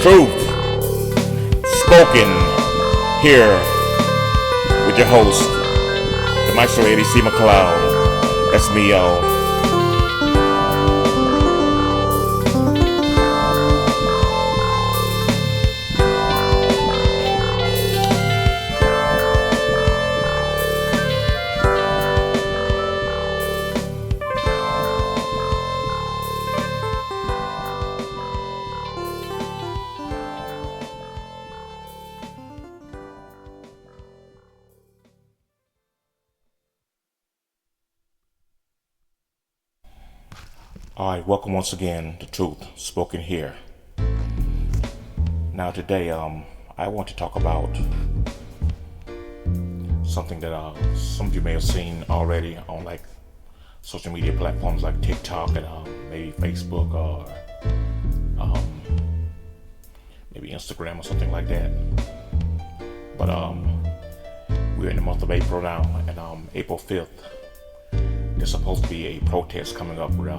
truth spoken here with your host, the Maestro Eddie C. McLeod. That's me, y'all. Alright, welcome once again to Truth Spoken Here. Now today, I want to talk about something that some of you may have seen already on like social media platforms like TikTok and maybe Facebook or maybe Instagram or something like that. But we're in the month of April now, and April 5th, there's supposed to be a protest coming up where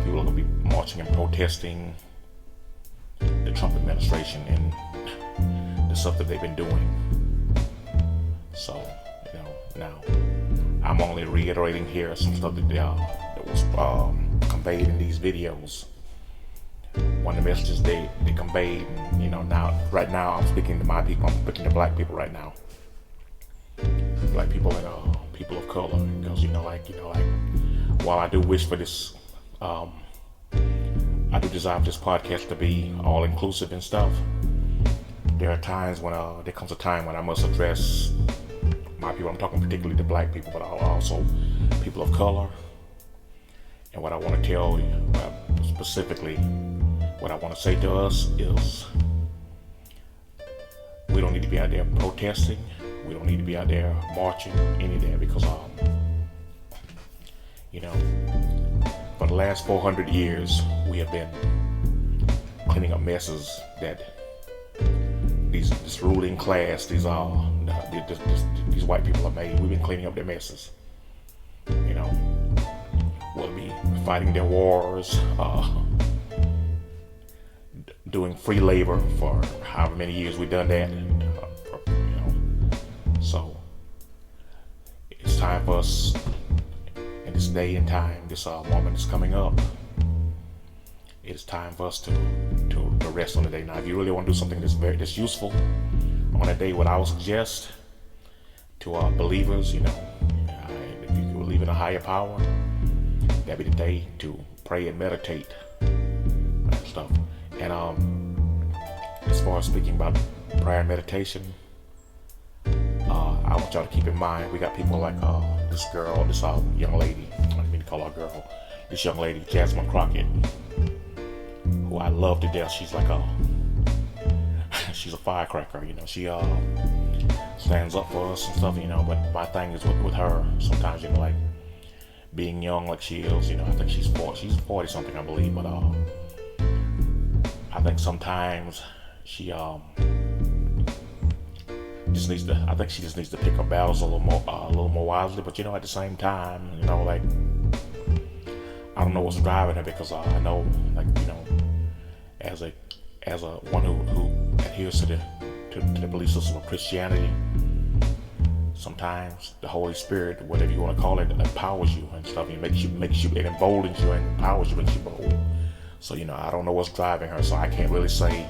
people are going to be marching and protesting the Trump administration and the stuff that they've been doing. So, now I'm only reiterating here some stuff that was conveyed in these videos. One of the messages they conveyed, now right now I'm speaking to my people, I'm speaking to black people right now. Black people and people of color, because while I do wish for this, I do desire this podcast to be all inclusive and stuff. There are times when there comes a time when I must address my people. I'm talking particularly to black people, but also people of color. And what I want to tell you, specifically, what I want to say to us is, we don't need to be out there protesting. We don't need to be out there marching any of that, because for the last 400 years, we have been cleaning up messes that this ruling class, these white people have made. We've been cleaning up their messes. We'll be fighting their wars, doing free labor for however many years we've done that. So it's time for us, in this day and time, this moment is coming up. It's time for us to rest on the day. Now, if you really want to do something that's useful on a day, what I would suggest to believers, if you believe in a higher power, that'd be the day to pray and meditate and stuff. And as far as speaking about prayer and meditation, I want y'all to keep in mind, we got people like this young lady, I didn't mean to call her a girl, this young lady, Jasmine Crockett, who I love to death. She's like she's a firecracker, she stands up for us and stuff, but my thing is with her, sometimes, like being young like she is, I think she's 40 something, I believe, but I think sometimes she she just needs to pick her battles a little more wisely. But at the same time, I don't know what's driving her, because I know, as a one who adheres to the belief system of Christianity, sometimes the Holy Spirit, whatever you want to call it, empowers you and stuff. It it emboldens you and empowers you, makes you bold. So I don't know what's driving her, so I can't really say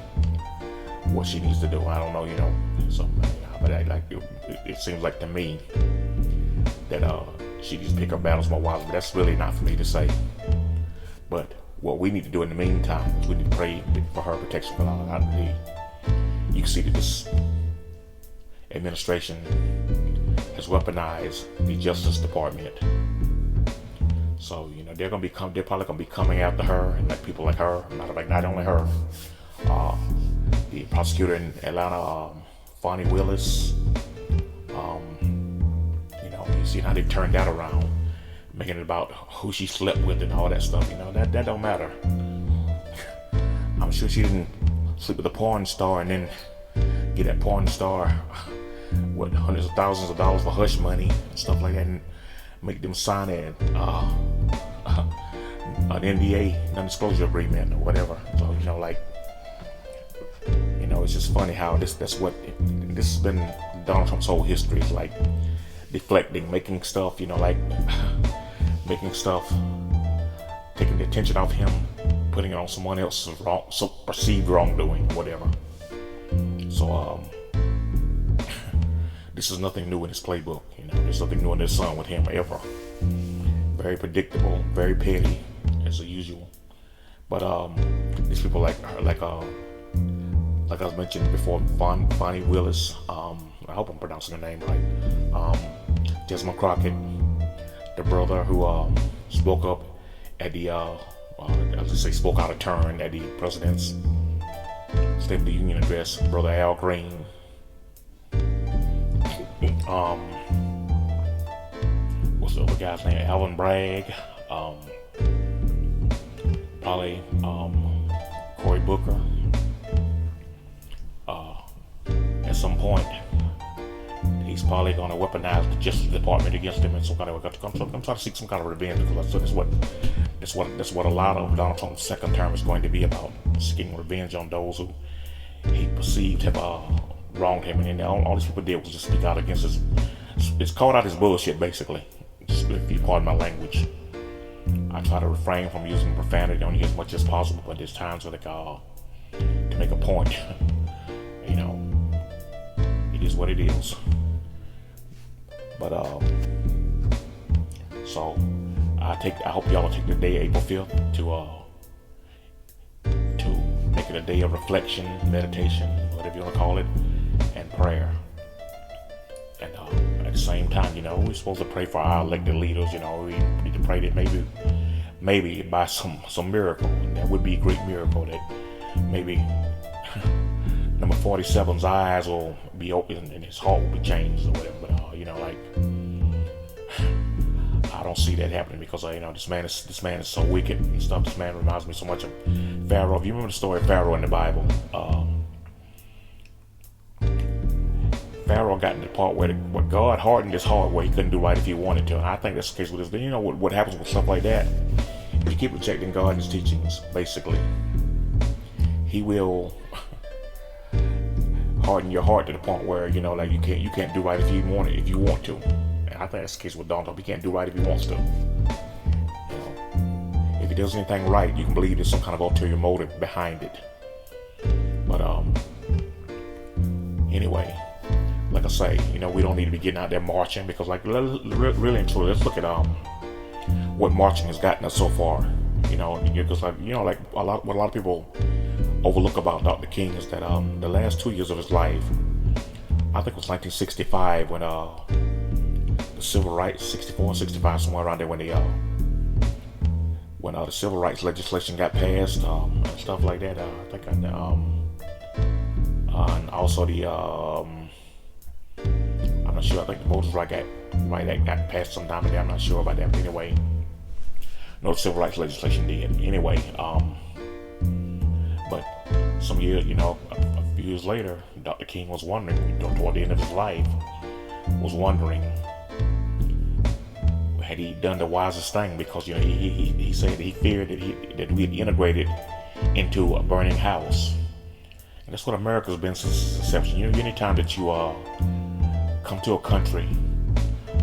what she needs to do. I don't know, so. But it seems like to me that she needs to pick her battles more wisely. But that's really not for me to say. But what we need to do in the meantime is we need to pray for her protection. You can see that this administration has weaponized the Justice Department. So they're probably gonna be coming after her, and like people like her, not only her, the prosecutor in Atlanta, Fonnie Willis, you see how they turned that around, making it about who she slept with and all that stuff. That don't matter. I'm sure she didn't sleep with a porn star and then get that porn star hundreds of thousands of dollars for hush money and stuff like that, and make them sign an NDA, non-disclosure agreement or whatever. So it's just funny how this has been Donald Trump's whole history. Is like deflecting, making stuff, like making stuff, taking the attention off him, putting it on someone else's perceived wrongdoing, whatever. So this is nothing new in his playbook. There's nothing new in this song with him ever. Very predictable, very petty, as usual. But these people like I was mentioning before, Bonnie Willis. I hope I'm pronouncing her name right. Desmond Crockett, the brother who spoke up at the spoke out of turn at the president's State of the Union address. Brother Al Green. What's the other guy's name? Alvin Bragg. Probably Cory Booker. At some point, he's probably going to weaponize the Justice Department against him in some kind of. I'm trying to seek some kind of revenge, because that's what a lot of Donald Trump's second term is going to be about: seeking revenge on those who he perceived have wronged him, and then all these people did was just speak out against his. It's called out his bullshit, basically. Just, if you pardon my language, I try to refrain from using profanity on here as much as possible, but there's times where to make a point, it is what it is. But so I hope y'all will take the day April 5th to make it a day of reflection, meditation, whatever you want to call it, and prayer. And at the same time, we're supposed to pray for our elected leaders. We need to pray that maybe by some miracle, and that would be a great miracle, that maybe number 47's eyes will be open and his heart will be changed or whatever. But I don't see that happening, because this man is so wicked and stuff. This man reminds me so much of Pharaoh. If you remember the story of Pharaoh in the Bible, Pharaoh got in the part where God hardened his heart, where he couldn't do right if he wanted to. And I think that's the case with this. What happens with stuff like that? If you keep rejecting God and his teachings, basically, he will harden your heart to the point where you can't do right if you want to. And I think that's the case with Donald Trump. He can't do right if he wants to. If he does anything right, you can believe there's some kind of ulterior motive behind it. But anyway, like I say, we don't need to be getting out there marching, because really and truly, let's look at what marching has gotten us so far. Because what a lot of people overlook about Dr. King is that the last 2 years of his life, I think it was 1965 when the civil rights, 64, 65, somewhere around there, when the civil rights legislation got passed and stuff like that. I think and also I'm not sure. I think the Moses Right Act got passed sometime today. I'm not sure about that. But anyway, no, civil rights legislation did. Anyway, but some years, a few years later, Dr. King was wondering, toward the end of his life, had he done the wisest thing, because he said that he feared that we had integrated into a burning house. And that's what America's been since inception. Anytime that you come to a country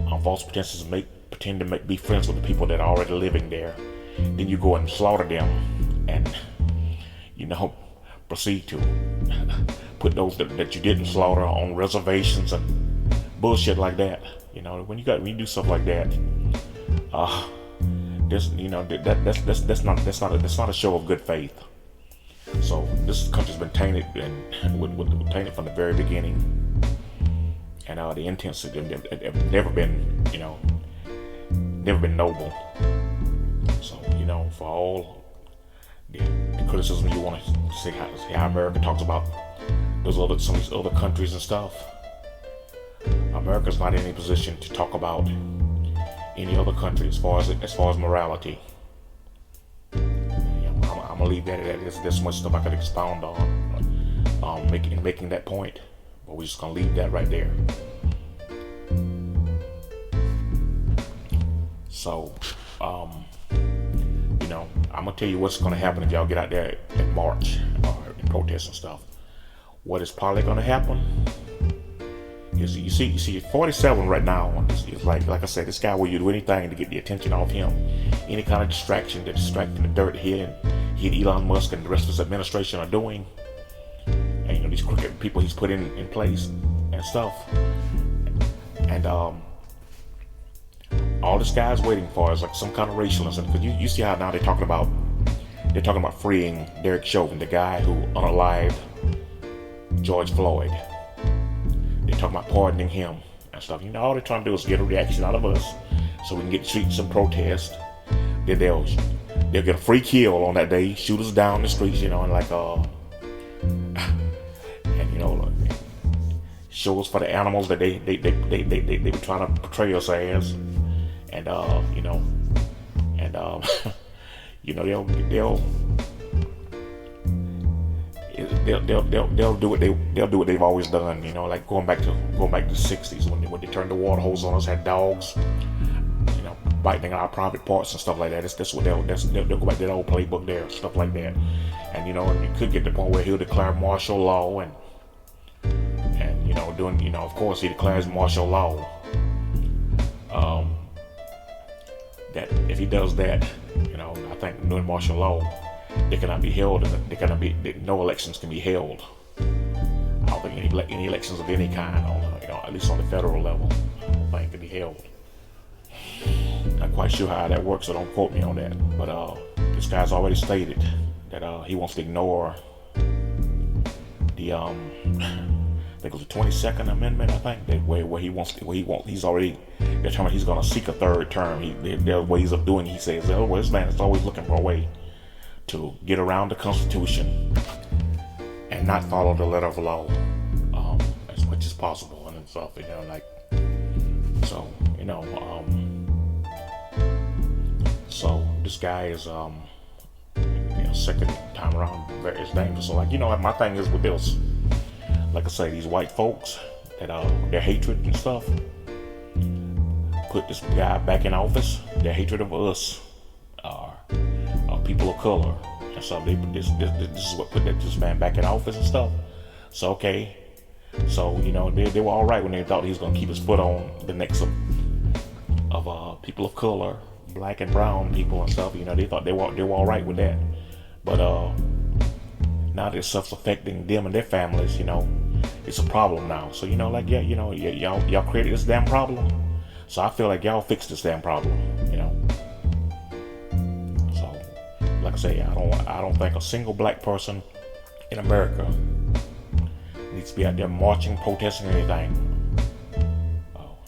on false pretenses, pretend to be friends with the people that are already living there, then you go and slaughter them, and proceed to put those that you didn't slaughter on reservations and bullshit like that. When you do stuff like that, that's not a show of good faith. So this country's been tainted and tainted from the very beginning, and the intents have never been noble. So for all the criticism you want to see how America talks about some of these other countries and stuff, America's not in any position to talk about any other country as far as morality. I'm gonna leave that at that. There's much stuff I could expound on making that point, but we're just gonna leave that right there. So, I'm gonna tell you what's gonna happen if y'all get out there in March or in protest and stuff. what is probably going to happen is you see 47 right now is like I said, this guy will do anything to get the attention off him. Any kind of distraction to distract the dirt he and Elon Musk and the rest of his administration are doing. And you know, these crooked people he's put in place and stuff. And all this guy's waiting for is like some kind of racialism. Because you see how now they're talking about freeing Derek Chauvin, the guy who unalived George Floyd. They're talking about pardoning him and stuff. You know, all they're trying to do is get a reaction out of us so we can get to treat some protest. Then they'll get a free kill on that day, shoot us down the streets, you know, and like and you know, show us for the animals that they were trying to portray us as, and you know, and you know, they'll do what they've always done, you know, like going back to the 60s when they turned the water hose on us, had dogs, you know, biting our private parts and stuff like that. That's what they'll go back to that old playbook there, stuff like that. And you know, and you could get to the point where he'll declare martial law and you know, of course he declares martial law. That if he does that, you know, I think doing martial law, they cannot be held, and no elections can be held. I don't think any elections of any kind, you know, at least on the federal level, I don't think can be held. Not quite sure how that works, so don't quote me on that. But this guy's already stated that he wants to ignore the I think it was the 22nd Amendment. I think that where he's already determined he's going to seek a third term. There are ways of doing it. He says, oh, well, this man is always looking for a way to get around the Constitution and not follow the letter of law as much as possible and stuff, you know, like, so, you know, so this guy is, you know, second time around, very dangerous. So, like, you know, my thing is with this, like I say, these white folks that their hatred and stuff put this guy back in office. Their hatred of us are people of color and stuff. This is what put this man back in office and stuff. So okay, so you know they were all right when they thought he was gonna keep his foot on the necks of people of color, black and brown people and stuff. You know, they thought they were all right with that, but now this stuff's affecting them and their families. You know, it's a problem now. So you know, like yeah, you know, y'all created this damn problem. So I feel like y'all fixed this damn problem. You know. So, like I say, I don't think a single black person in America needs to be out there marching, protesting, or anything.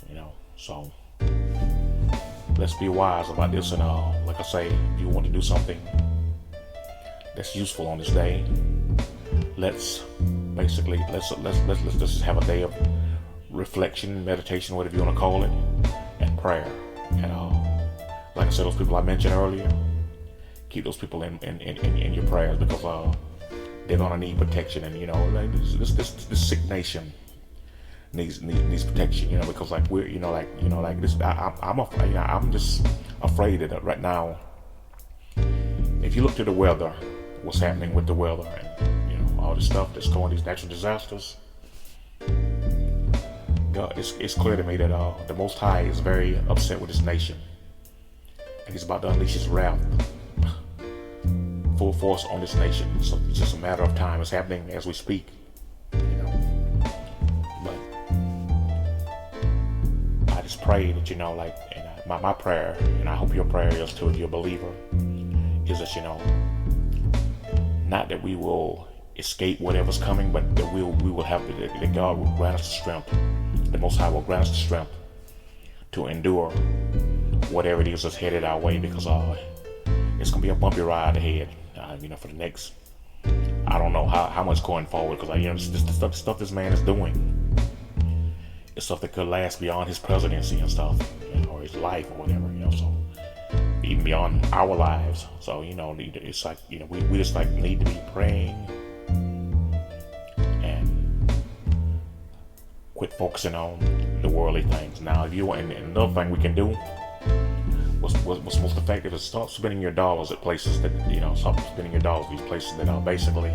You know. So let's be wise about this. And like I say, if you want to do something that's useful on this day, let's just have a day of reflection, meditation, whatever you want to call it, and prayer. And like I said, those people I mentioned earlier, keep those people in your prayers, because they're gonna need protection. And you know, like this sick nation needs protection. You know, because like we're like this. I'm just afraid that right now, if you look to the weather, what's happening with the weather, and you know all this stuff that's going, these natural disasters. God, it's clear to me that the Most High is very upset with this nation, and He's about to unleash His wrath full force on this nation. So it's just a matter of time. It's happening as we speak, you know. But I just pray that, you know, like, and my prayer, and I hope your prayer is too, if you're a believer, is that, you know, not that we will escape whatever's coming, but that we will have that God will grant us the strength. The Most High will grant us the strength to endure whatever it is that's headed our way, because it's gonna be a bumpy ride ahead. You know, for the next, I don't know how much going forward, because you know, the stuff this man is doing, it's stuff that could last beyond his presidency and stuff, you know, or his life or whatever, you know. So even beyond our lives. So you know, it's like, you know, we just like need to be praying and quit focusing on the worldly things. Now, if you want, and another thing we can do, what's most effective is start spending your dollars at places that, you know, stop spending your dollars at these places that are basically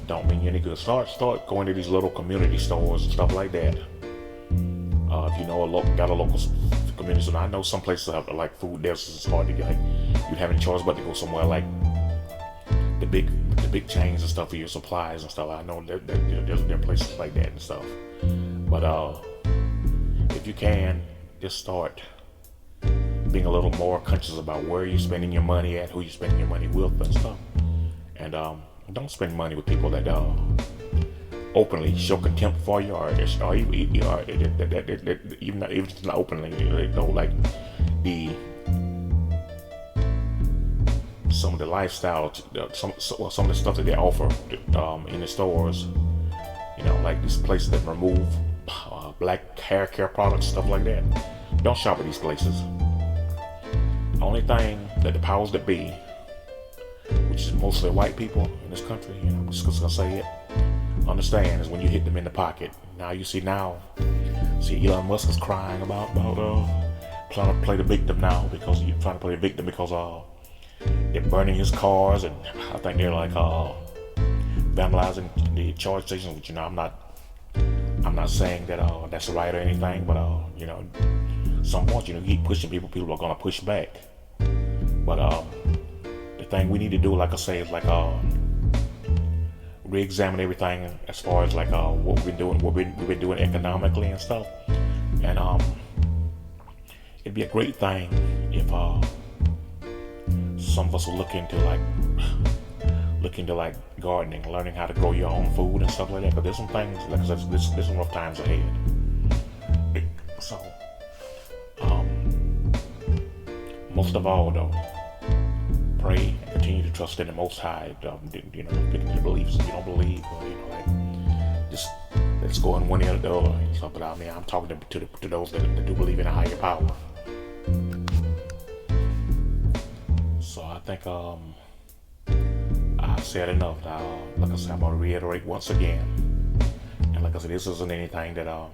don't mean you any good. Start going to these little community stores and stuff like that. If you know got a local community store. I know some places have like food there, so it's hard to get. Like, you have any choice but to go somewhere like the big chains and stuff for your supplies and stuff. I know there are places like that and stuff. But if you can, just start being a little more conscious about where you're spending your money at, who you're spending your money with and stuff. And don't spend money with people that openly show contempt for you, or even not openly, you know, like some of the lifestyle, some of the stuff that they offer in the stores. You know, like these places that remove black hair care products, stuff like that. Don't shop at these places. The only thing that the powers that be, which is mostly white people in this country, you know, I'm just gonna say it, understand is when you hit them in the pocket. Now you see Elon Musk is crying about trying to play the victim now, because you're trying to play the victim because they're burning his cars, and I think they're like vandalizing the charge stations. Which, you know, I'm not saying that that's right or anything, but you know, some point, you know, you keep pushing people are gonna push back. But the thing we need to do, like I say, is like re-examine everything as far as like what we've been doing economically and stuff. And it'd be a great thing if some of us will look into like gardening, learning how to grow your own food and stuff like that. But there's some things, like I said, there's some rough times ahead. So most of all, though, pray and continue to trust in the Most High. You know, picking your beliefs. If you don't believe, you know, like, just let's go in one ear or the other and stuff. But I mean, I'm talking to those that do believe in a higher power. So I think I've said enough. Like I said, I'm gonna reiterate once again. And like I said, this isn't anything that I'm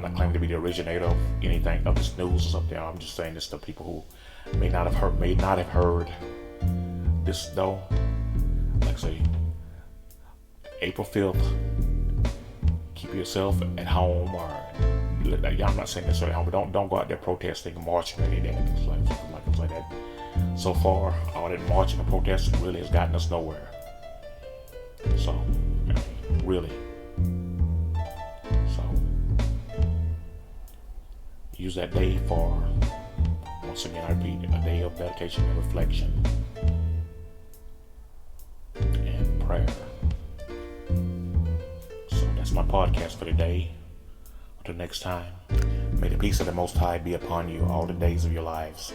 not claiming to be the originator of anything of this news or something. I'm just saying this to people who may not have heard this though. Like I say, April 5th, keep yourself at home, or I'm not saying necessarily at home, but don't go out there protesting and marching or anything like that. So far, all that marching and protesting really has gotten us nowhere. So, I mean, really. So, use that day for, once again I repeat, a day of meditation and reflection and prayer. So that's my podcast for today. Until next time, may the peace of the Most High be upon you all the days of your lives.